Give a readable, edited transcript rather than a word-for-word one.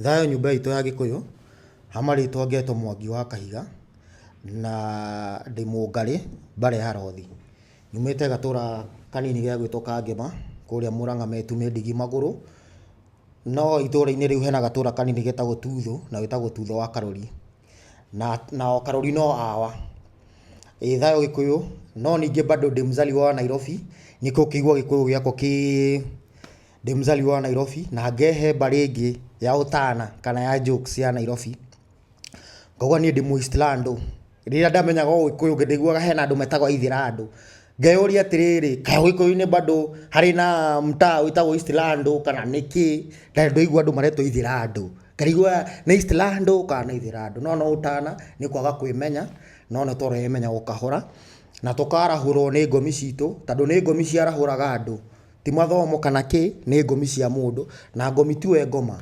Thayo nyumba itũ ya Gĩkũyũ, hamarĩtwo Ngeto Mwangi wa Kahiga, na ndĩ Mũngarĩ Mbare ya Rothi. Nyumĩte gatũra kanini gĩa gwĩtwo Kangema, kũrĩa Mũrang'a Metu Ndigi Magũrũ. No itũra-inĩ rĩu hena gatũra kanini getagwo Tuthũ, na wĩtagwo Tuthũ wa Karori. Na Karori no awa. Thayo Gĩkũyũ, no ningĩ bado ndĩ mzaliwa wa Nairobi, nĩkĩo ũkĩigua Gĩkũyũ gĩakwa ndĩ mzaliwa wa Nairobi, na ngehe mbarĩ ĩngĩ ya ũtana kana ya jokes ya Nairobi. Ngauga niĩ ndĩ Mũislandũ. Rĩrĩa ndamenyaga Ũgĩkũyũ ngĩiguaga hena andũ metagwo Aithĩrandũ. Ngeyũria atĩrĩrĩ, kaĩ Ũgĩkũyũ-inĩ bado harĩ na mtaa wĩtagwo Eastlandũ kana nĩkĩ? Ndarĩ ndaigua andũ maretwo Aithĩrandũ. Ngarigwo nĩ Eastlandũ kana nĩ Aithĩrandũ. No ũtana nĩ kwaga kwĩmenya, no nĩ tũremenya o kahora. Na tũkarahũrwo nĩ ngomi citũ, tondũ nĩ ngomi ciarahũraga andũ. Ti mathomo kana kĩ, nĩ ngomi cia mũndũ, na ngomi tiwe ngoma.